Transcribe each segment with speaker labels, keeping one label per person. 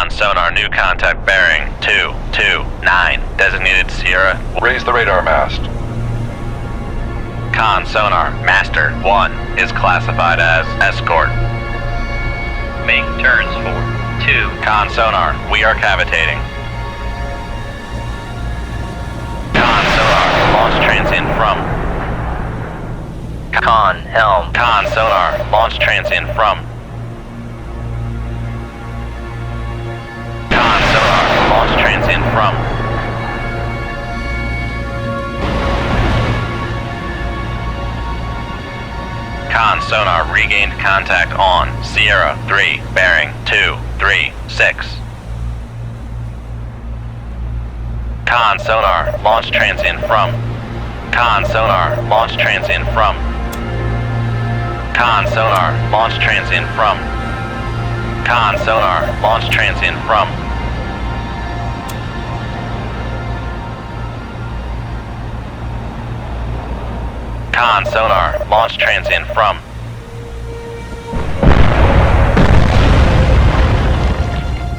Speaker 1: On sonar, new contact bearing 229, designated Sierra.
Speaker 2: Raise the radar mast.
Speaker 1: Con sonar, master 1 is classified as escort.
Speaker 3: Make turns for 2.
Speaker 1: Con sonar, we are cavitating. Con sonar, launch transient from.
Speaker 3: Con helm.
Speaker 1: Con sonar, launch transient from. Con sonar, launch transient from. Con sonar, regained contact on Sierra 3, bearing 236. Con sonar, launch transient from. Con sonar, launch transient from. Con sonar, launch transient from. Con sonar, launch transient from. Con sonar, launch transient from.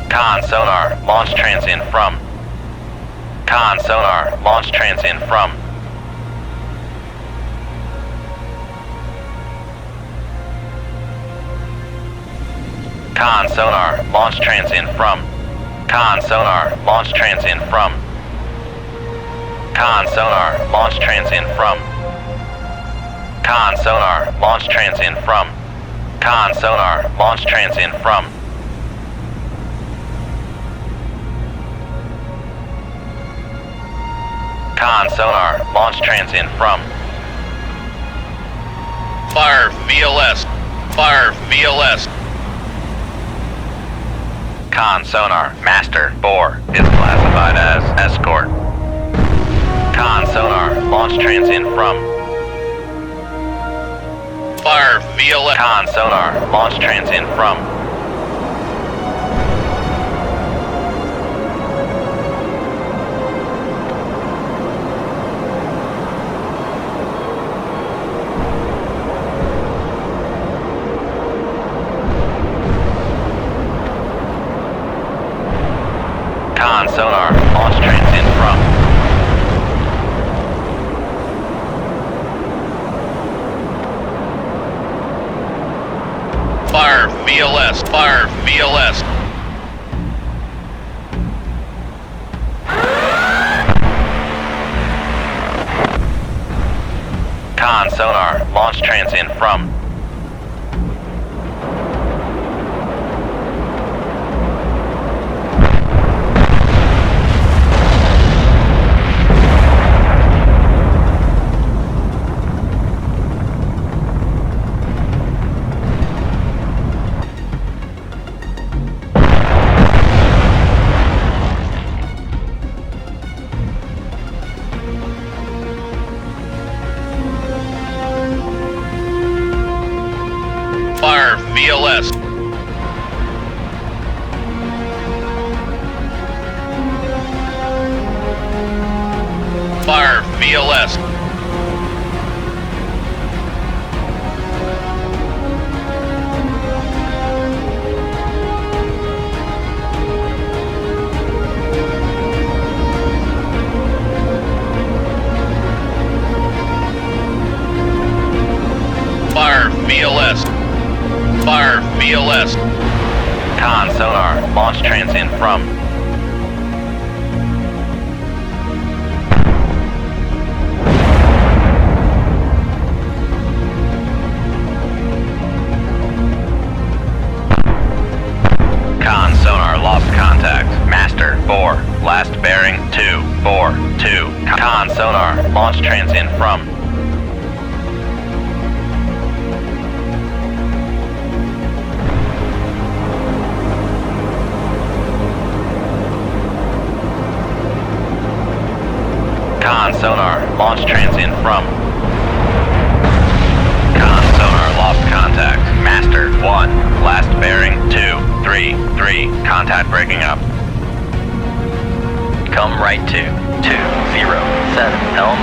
Speaker 1: Con sonar, launch transient from. Con sonar, launch transient from. Con sonar, launch transient from. Con sonar, launch transient from. Con sonar, launch transient from. Con sonar, launch transient from. Con sonar, launch transient from. Con sonar, launch transient from.
Speaker 4: Fire VLS. Fire VLS.
Speaker 1: Con sonar, master 4 is classified as escort. Con sonar, launch transient from.
Speaker 4: Fire VLS.
Speaker 1: Con sonar, launch transient from. Con sonar, launch transient from.
Speaker 4: Fire VLS. Fire VLS.
Speaker 1: Con sonar, launch transient from.
Speaker 4: Fire VLS. Fire VLS. Fire VLS. Fire VLS.
Speaker 1: Con sonar, launch transient from. Con sonar, lost contact. Master 4, last bearing 242. Con sonar, launch transient from. Con sonar, launch transient from. Con sonar, lost contact. Master 1, last bearing 233. Contact breaking up.
Speaker 3: Come right to 207 helm.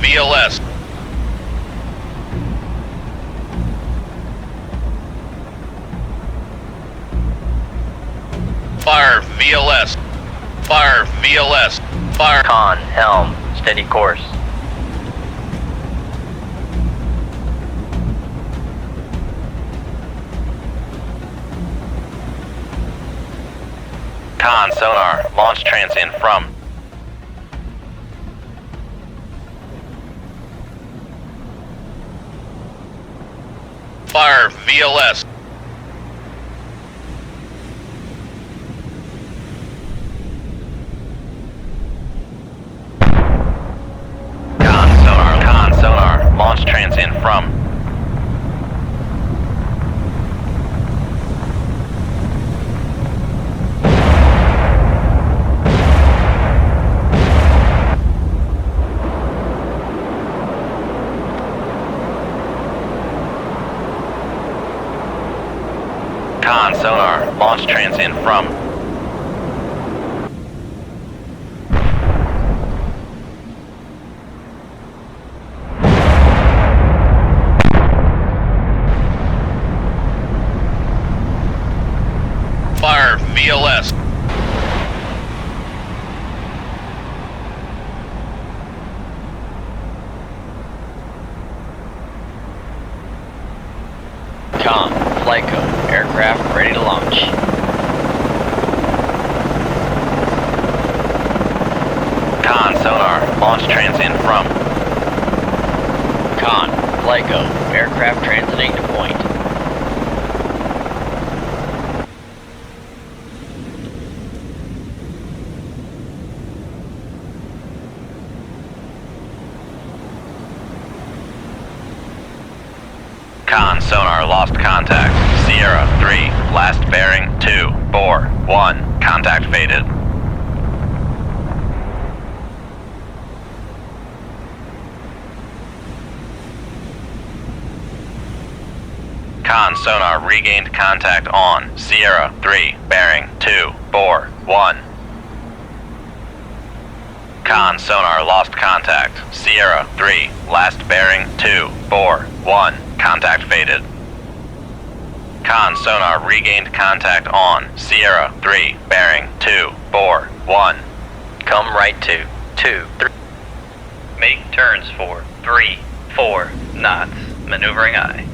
Speaker 4: VLS. Fire VLS. Fire VLS. Fire.
Speaker 3: Con, helm, steady course.
Speaker 1: Con sonar, launch transient from.
Speaker 4: Fire VLS.
Speaker 1: Con sonar, launch transient from. Con sonar, launch transient from.
Speaker 4: Fire VLS.
Speaker 3: Con, FLYCO, aircraft ready to launch.
Speaker 1: Con sonar, launch transient from.
Speaker 3: Con, FLYCO, aircraft transiting to point.
Speaker 1: Con sonar, lost contact. Sierra 3, last bearing 2, 4, 1, contact faded. Con sonar, regained contact on. Sierra 3, bearing 2, 4, 1. Con sonar, lost contact. Sierra 3, last bearing 2, 4, 1, contact faded. Con sonar, regained contact on. Sierra 3, bearing 2, 4, 1.
Speaker 3: Come right to 2, 3. Make turns for 3, 4 knots. Maneuvering aye.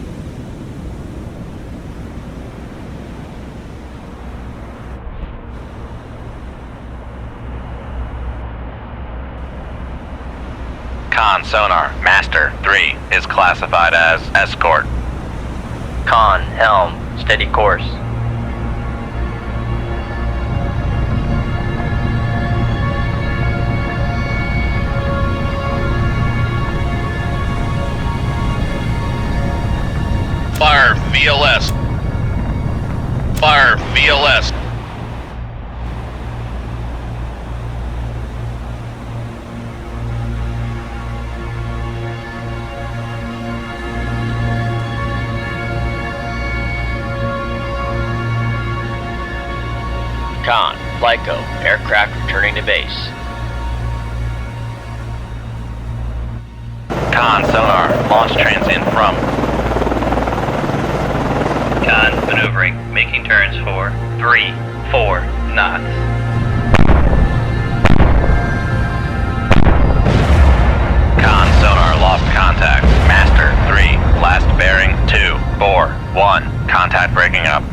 Speaker 1: Con sonar, master 3, is classified as escort.
Speaker 3: Con, helm, steady course.
Speaker 4: Fire VLS. Fire VLS.
Speaker 3: Con, FLYCO, aircraft returning to base.
Speaker 1: Con sonar, launch transient from.
Speaker 3: Con, maneuvering, making turns for 3, 4 knots.
Speaker 1: Con sonar, lost contact. Master 3, last bearing 2, 4, 1, contact breaking up.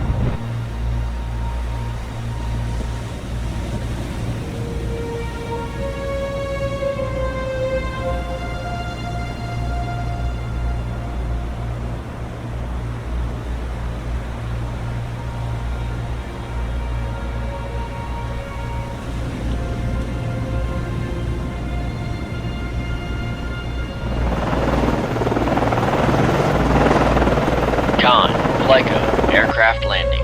Speaker 3: Con, FLYCO, aircraft landing.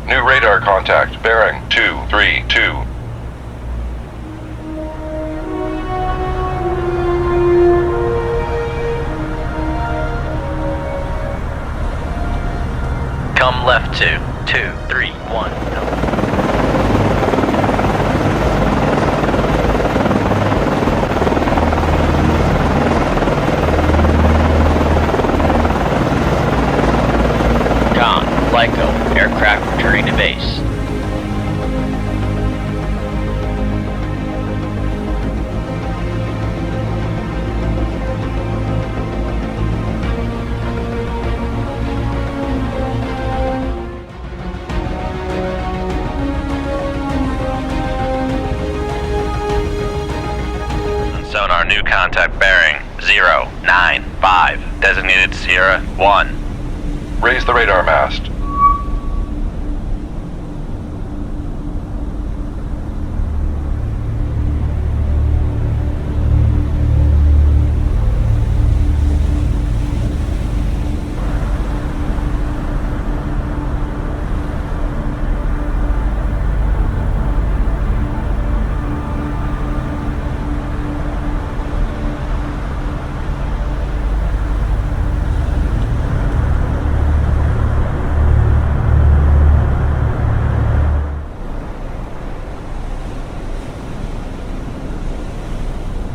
Speaker 2: New radar contact. Bearing 232.
Speaker 3: Come left to 231. Con, Flyco, aircraft returning to base.
Speaker 1: Sonar new contact bearing 095. Designated Sierra 1.
Speaker 2: Raise the radar mast.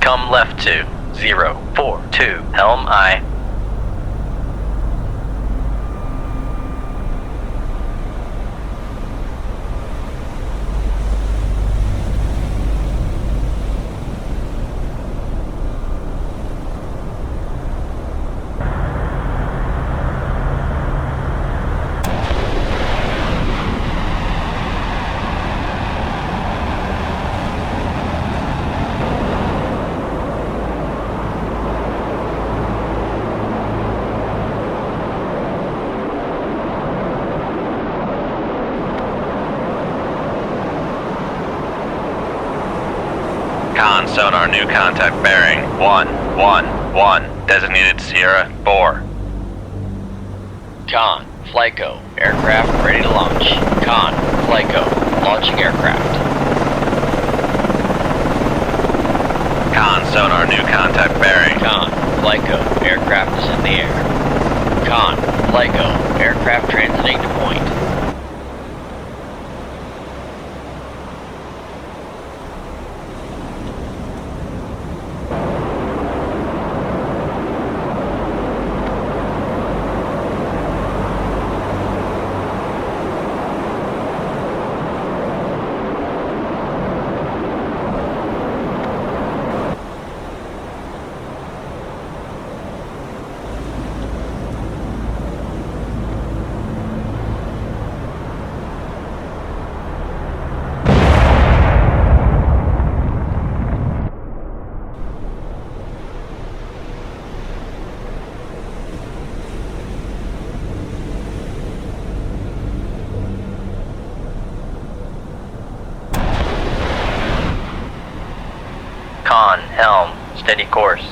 Speaker 3: Come left to 042. Helm I.
Speaker 1: Con sonar new contact bearing 111. Designated Sierra 4.
Speaker 3: Con, Flyco, aircraft ready to launch. Con, Flyco, launching aircraft.
Speaker 1: Con sonar new contact bearing.
Speaker 3: Con, Flyco, aircraft is in the air. Con, Flyco, aircraft transiting to point. Con, helm, steady course.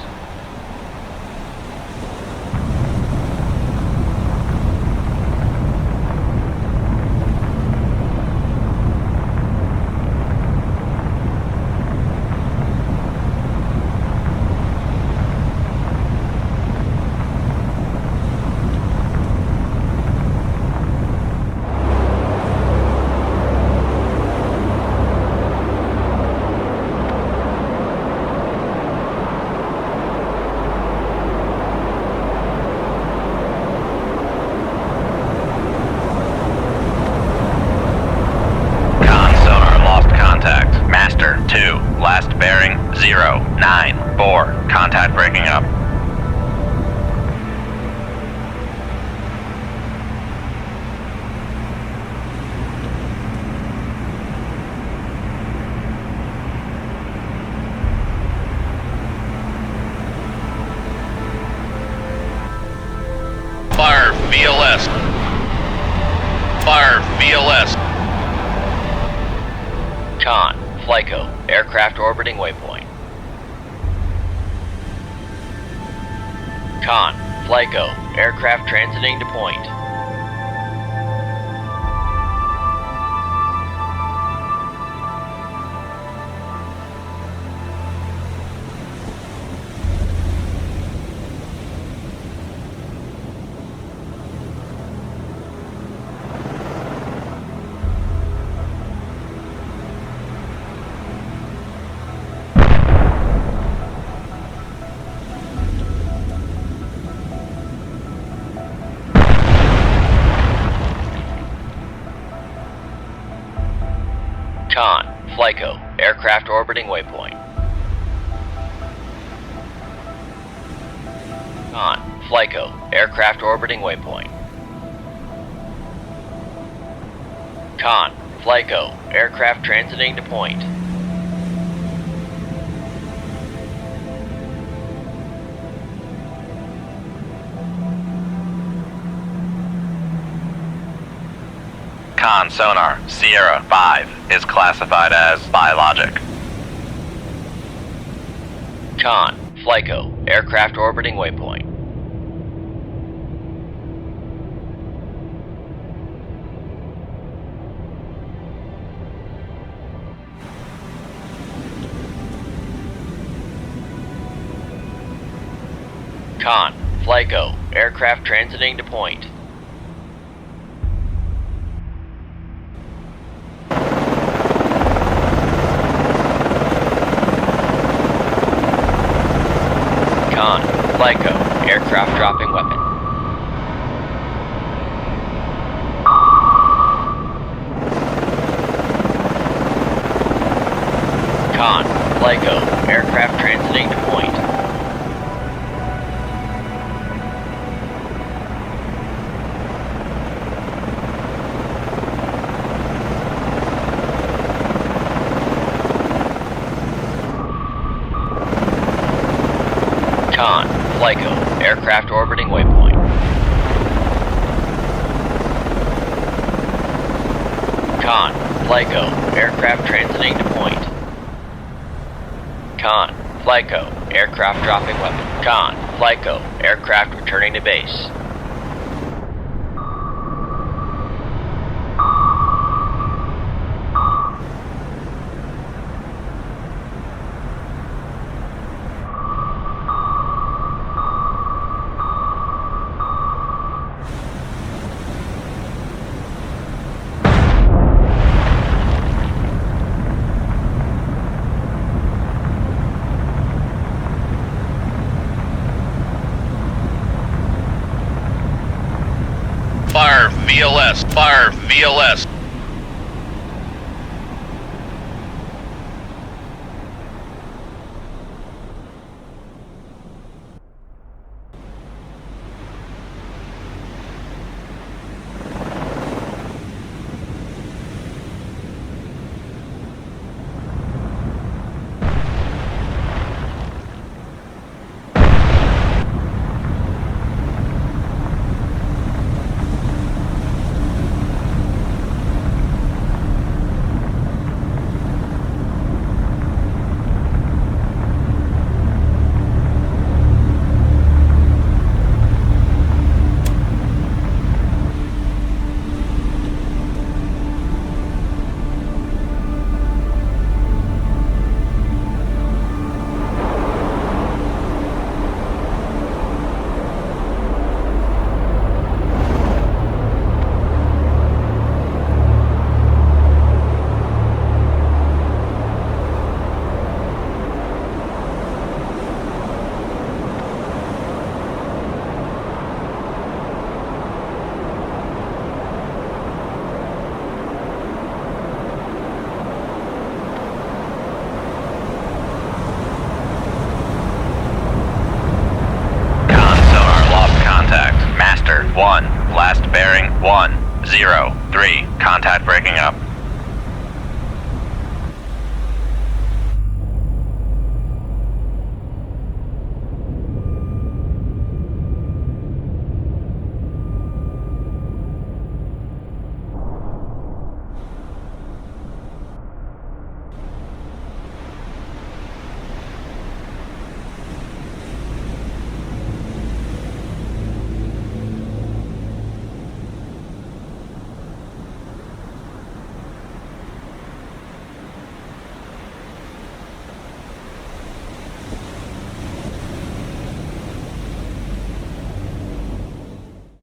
Speaker 1: Master 2, last bearing 094. Contact breaking up.
Speaker 4: Fire VLS. Fire VLS.
Speaker 3: Con, Flyco, aircraft orbiting waypoint. Con, Flyco, aircraft transiting to point. Con, FLYCO, aircraft orbiting waypoint. Con, FLYCO, aircraft orbiting waypoint. Con, FLYCO, aircraft transiting to point.
Speaker 1: Con sonar, Sierra 5 is classified as biologic.
Speaker 3: Con, FLYCO, aircraft orbiting waypoint. Con, FLYCO, aircraft transiting to point. Con, FLYCO, aircraft dropping weapon. Con, FLYCO, aircraft transiting to point. Con, FLYCO, aircraft orbiting waypoint. Con, FLYCO, aircraft transiting to point. Con, FLYCO, aircraft dropping weapon. Con, FLYCO, aircraft returning to base.
Speaker 4: Fire VLS. Fire VLS.
Speaker 1: Master 1, last bearing 103, contact breaking up.